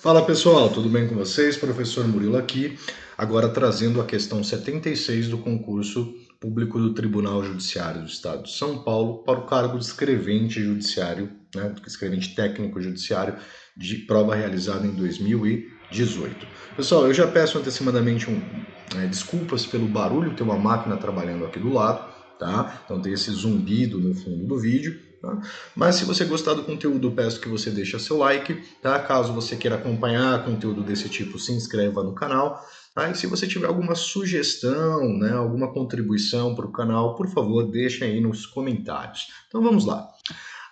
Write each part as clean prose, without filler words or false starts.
Fala pessoal, tudo bem com vocês? Professor Murilo aqui, agora trazendo a questão 76 do concurso público do Tribunal Judiciário do Estado de São Paulo para o cargo de escrevente judiciário, escrevente técnico judiciário de prova realizada em 2018. Pessoal, eu já peço antecipadamente desculpas pelo barulho, tem uma máquina trabalhando aqui do lado, tá? Então tem esse zumbido no fundo do vídeo. Tá? Mas se você gostar do conteúdo, peço que você deixe seu like, tá? Caso você queira acompanhar conteúdo desse tipo, se inscreva no canal. Tá? E se você tiver alguma sugestão, né, alguma contribuição para o canal, por favor, deixe aí nos comentários. Então vamos lá.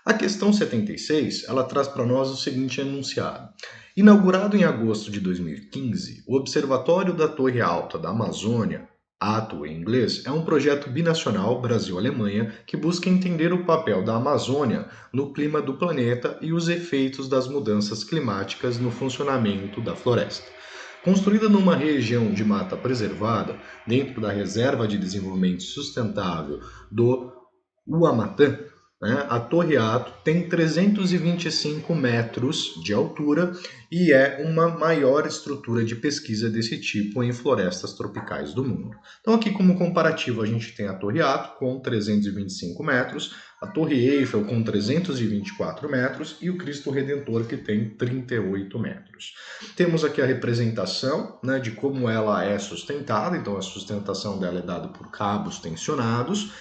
A questão 76, ela traz para nós o seguinte enunciado. Inaugurado em agosto de 2015, o Observatório da Torre Alta da Amazônia, ATO em inglês, é um projeto binacional Brasil-Alemanha que busca entender o papel da Amazônia no clima do planeta e os efeitos das mudanças climáticas no funcionamento da floresta. Construída numa região de mata preservada, dentro da Reserva de Desenvolvimento Sustentável do Uamatã, né, a Torre Ato tem 325 metros de altura e é uma maior estrutura de pesquisa desse tipo em florestas tropicais do mundo. Então aqui como comparativo a gente tem a Torre Ato com 325 metros, a Torre Eiffel com 324 metros e o Cristo Redentor que tem 38 metros. Temos aqui a representação, né, de como ela é sustentada, então a sustentação dela é dada por cabos tensionados,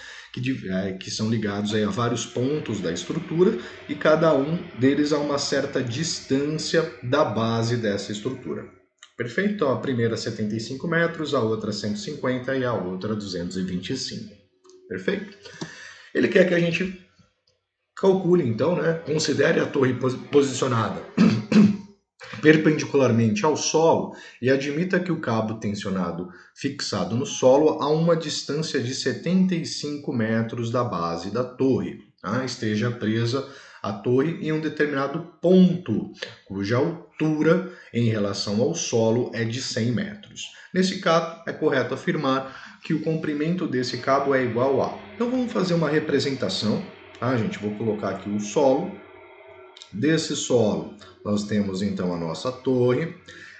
que são ligados aí a vários pontos da estrutura e cada um deles a uma certa distância da base dessa estrutura. Perfeito? Então a primeira 75 metros, a outra 150 e a outra 225. Perfeito? Ele quer que a gente calcule então, né? Considere a torre posicionada perpendicularmente ao solo e admita que o cabo tensionado fixado no solo a uma distância de 75 metros da base da torre, esteja presa a torre em um determinado ponto, cuja altura em relação ao solo é de 100 metros. Nesse caso, é correto afirmar que o comprimento desse cabo é igual a... Então vamos fazer uma representação, gente? Vou colocar aqui o solo. Desse solo, nós temos então a nossa torre.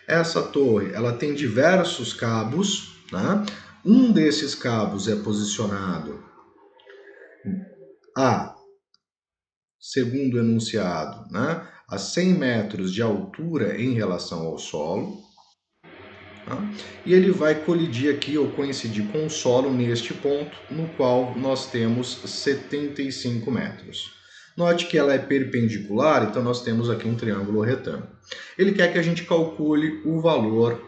Essa torre, ela tem diversos cabos, né? Um desses cabos é posicionado segundo o enunciado, né, a 100 metros de altura em relação ao solo. Tá? E ele vai colidir aqui ou coincidir com o solo neste ponto, no qual nós temos 75 metros. Note que ela é perpendicular, então nós temos aqui um triângulo retângulo. Ele quer que a gente calcule o valor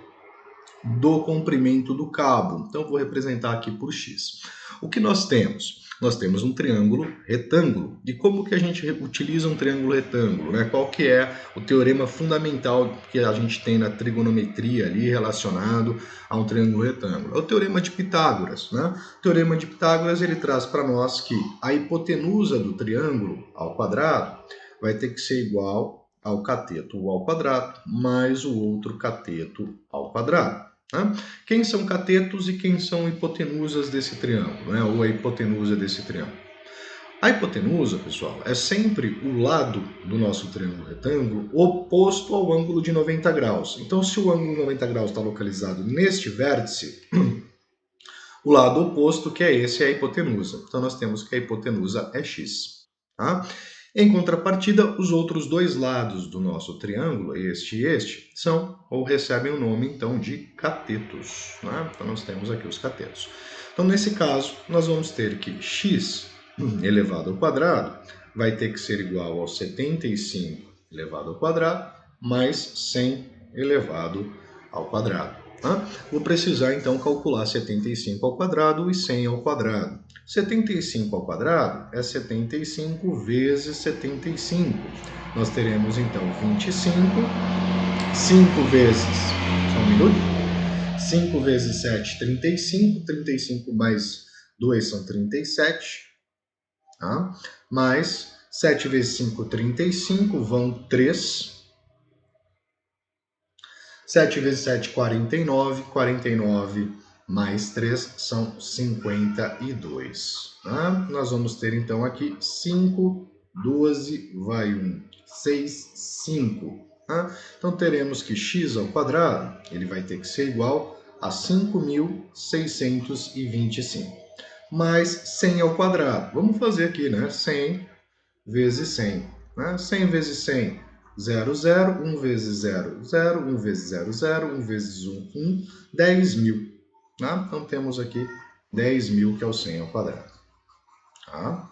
do comprimento do cabo. Então, vou representar aqui por x. O que nós temos? Nós temos um triângulo retângulo. E como que a gente utiliza um triângulo retângulo? Né? Qual que é o teorema fundamental que a gente tem na trigonometria ali relacionado a um triângulo retângulo? É o teorema de Pitágoras. Né? O teorema de Pitágoras ele traz para nós que a hipotenusa do triângulo ao quadrado vai ter que ser igual ao cateto ao quadrado mais o outro cateto ao quadrado. Né? Quem são catetos e quem são hipotenusas desse triângulo, né? Ou a hipotenusa desse triângulo? A hipotenusa, pessoal, é sempre o lado do nosso triângulo retângulo oposto ao ângulo de 90 graus. Então, se o ângulo de 90 graus está localizado neste vértice, o lado oposto, que é esse, é a hipotenusa. Então, nós temos que a hipotenusa é x. Tá? Em contrapartida, os outros dois lados do nosso triângulo, este e este, são ou recebem o nome então de catetos. Né? Então nós temos aqui os catetos. Então nesse caso, nós vamos ter que x elevado ao quadrado vai ter que ser igual ao 75 elevado ao quadrado mais 100 elevado ao quadrado. Tá? Vou precisar então calcular 75 ao quadrado e 100 ao quadrado. 75 ao quadrado é 75 vezes 75. Nós teremos então 25, 5 vezes, só um minuto, 5 vezes 7, 35, 35 mais 2 são 37, tá? Mais 7 vezes 5, 35, vão 3. 7 vezes 7, 49, 49 mais 3 são 52. Tá? Nós vamos ter então aqui 5, 12, vai 1, 6, 5. Né? Então teremos que x ao quadrado, ele vai ter que ser igual a 5.625, mais 100 ao quadrado. Vamos fazer aqui, né? 100 vezes 100. Né? 100 vezes 100, 0, 0. 1 vezes 0, 0. 1 vezes 0, 0. 1 vezes 1, 1. 10.000. Tá? Então temos aqui 10.000, que é o 100 ao quadrado. Tá?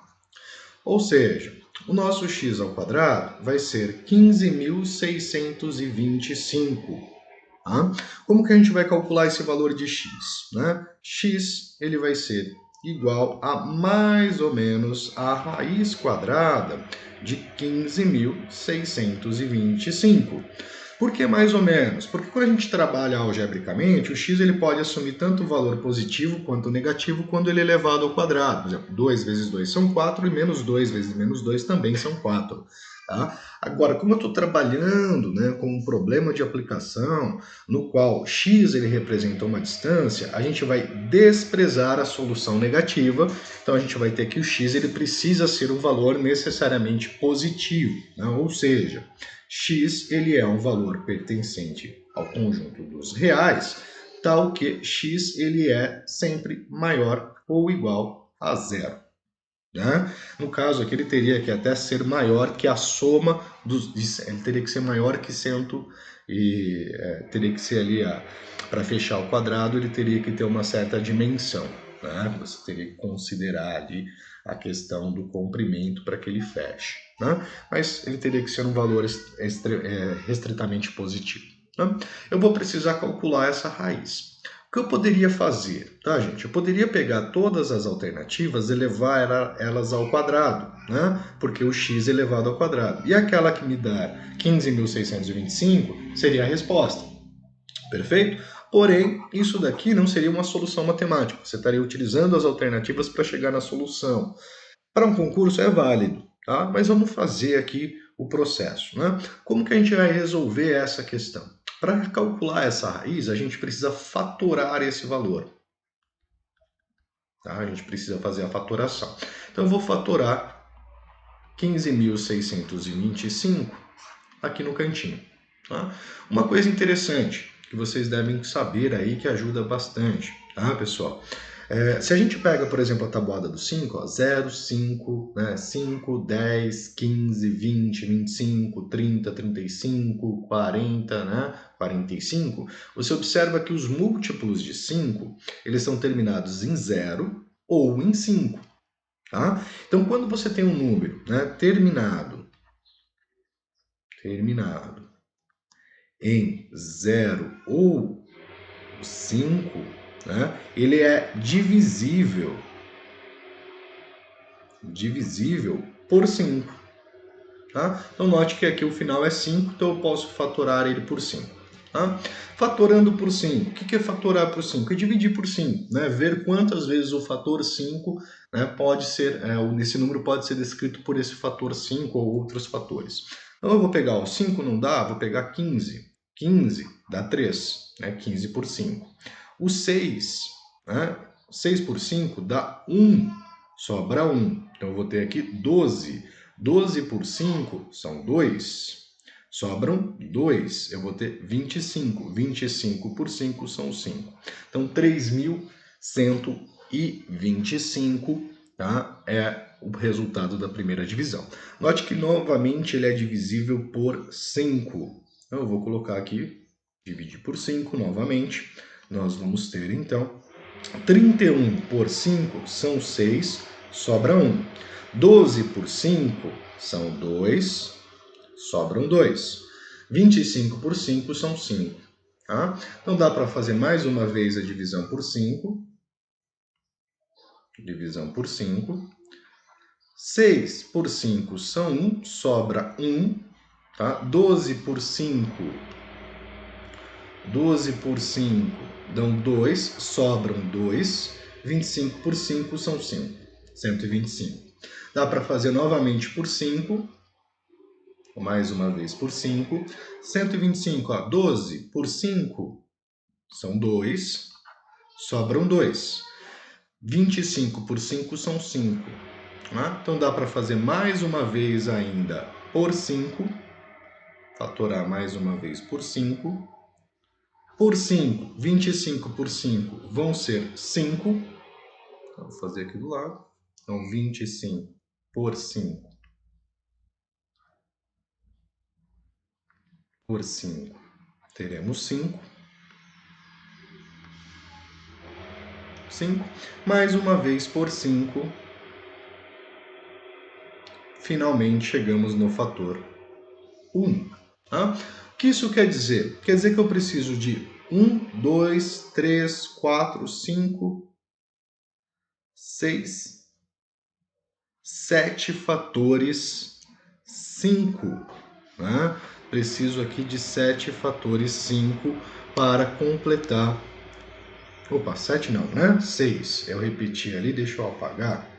Ou seja, o nosso x ao quadrado vai ser 15.625. Tá? Como que a gente vai calcular esse valor de x? Né? X ele vai ser igual a mais ou menos a raiz quadrada de 15.625. Por que mais ou menos? Porque quando a gente trabalha algebricamente, o x ele pode assumir tanto o valor positivo quanto negativo quando ele é elevado ao quadrado. Por exemplo, 2 vezes 2 são 4 e menos 2 vezes menos 2 também são 4. Tá? Agora, como eu estou trabalhando, né, com um problema de aplicação no qual x ele representa uma distância, a gente vai desprezar a solução negativa. Então a gente vai ter que o x ele precisa ser um valor necessariamente positivo, né? Ou seja, x ele é um valor pertencente ao conjunto dos reais, tal que x ele é sempre maior ou igual a zero. Né? No caso aqui, ele teria que até ser maior que a soma dos. Ele teria que ser maior que 100 e teria que ser ali, para fechar o quadrado, ele teria que ter uma certa dimensão. Né? Você teria que considerar ali a questão do comprimento para que ele feche. Né? Mas ele teria que ser um valor restritamente positivo. Né? Eu vou precisar calcular essa raiz. O que eu poderia fazer, tá, gente? Eu poderia pegar todas as alternativas e levar elas ao quadrado, né? Porque o x é elevado ao quadrado. E aquela que me dá 15.625 seria a resposta. Perfeito? Porém, isso daqui não seria uma solução matemática. Você estaria utilizando as alternativas para chegar na solução. Para um concurso é válido, tá? Mas vamos fazer aqui o processo, né? Como que a gente vai resolver essa questão? Para calcular essa raiz, a gente precisa fatorar esse valor. Tá? A gente precisa fazer a fatoração. Então eu vou fatorar 15.625 aqui no cantinho. Tá? Uma coisa interessante que vocês devem saber aí, que ajuda bastante, tá, pessoal? Se a gente pega, por exemplo, a tabuada do 5, ó, 0, 5, né, 5, 10, 15, 20, 25, 30, 35, 40, né, 45, você observa que os múltiplos de 5, eles são terminados em 0 ou em 5. Tá? Então, quando você tem um número, né, terminado em 0 ou 5, né, ele é divisível por 5. Tá? Então, note que aqui o final é 5, então eu posso fatorar ele por 5. Tá? Fatorando por 5. O que é fatorar por 5? É dividir por 5. Né? Ver quantas vezes o fator 5, né, pode ser, esse número pode ser descrito por esse fator 5 ou outros fatores. Então, eu vou pegar o 5 não dá, vou pegar 15. 15 dá 3, né? 15 por 5. O 6, né? 6 por 5 dá 1, sobra 1. Então, eu vou ter aqui 12. 12 por 5 são 2. Sobram 2. Eu vou ter 25. 25 por 5 são 5. Então, 3.125, tá? É o resultado da primeira divisão. Note que, novamente, ele é divisível por 5. Então, eu vou colocar aqui, dividir por 5 novamente. Nós vamos ter, então, 31 por 5 são 6, sobra 1. 12 por 5 são 2, sobram 2. 25 por 5 são 5. Tá? Então dá para fazer mais uma vez a divisão por 5. Divisão por 5. 6 por 5 são 1, sobra 1. Tá? 12 por 5 dão 2, sobram 2. 25 por 5 são 5. 125. Dá para fazer novamente por 5. Mais uma vez por 5. 125, ó, 12 por 5 são 2. Sobram 2. 25 por 5 são 5. Tá? Então dá para fazer mais uma vez ainda por 5. fatorar mais uma vez por 5. Por 5, 25 por 5 vão ser 5. Vou fazer aqui do lado. Então, 25 por 5 por 5, teremos 5. 5. Mais uma vez por 5. Finalmente chegamos no fator 1. Tá? O que isso quer dizer? Quer dizer que eu preciso de 1, 2, 3, 4, 5, 6, 7 fatores 5. Né? Preciso aqui de 7 fatores 5 para completar. Opa, 7 não, né? 6. Eu repeti ali, deixa eu apagar,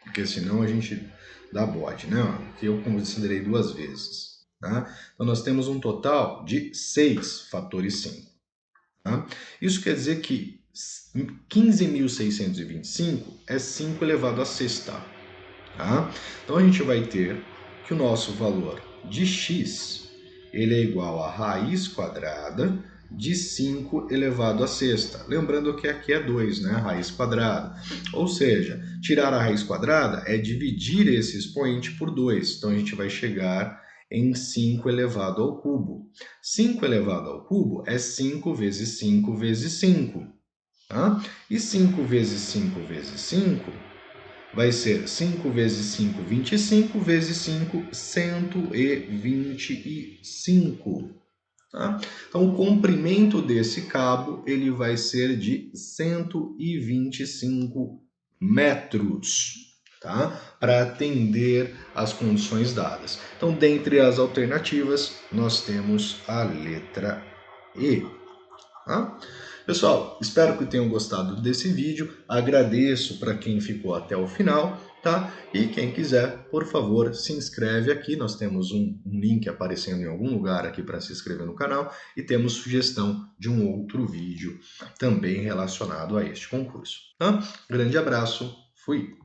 porque senão a gente dá bode, né? Aqui eu considerei 2 vezes. Tá? Então nós temos um total de 6 fatores 5. Tá? Isso quer dizer que 15.625 é 5 elevado a sexta. Tá? Então a gente vai ter que o nosso valor de x ele é igual a raiz quadrada de 5 elevado a sexta. Lembrando que aqui é 2, né? Raiz quadrada. Ou seja, tirar a raiz quadrada é dividir esse expoente por 2. Então a gente vai chegar em 5 elevado ao cubo. 5 elevado ao cubo é 5 vezes 5 vezes 5. Tá? E 5 vezes 5 vezes 5 vai ser 5 vezes 5, 25, vezes 5, 125. Tá? Então, o comprimento desse cabo ele vai ser de 125 metros, tá? Para atender às condições dadas. Então, dentre as alternativas, nós temos a letra E. Tá? Pessoal, espero que tenham gostado desse vídeo. Agradeço para quem ficou até o final, tá? E quem quiser, por favor, se inscreve aqui. Nós temos um link aparecendo em algum lugar aqui para se inscrever no canal e temos sugestão de um outro vídeo também relacionado a este concurso. Tá? Grande abraço, fui!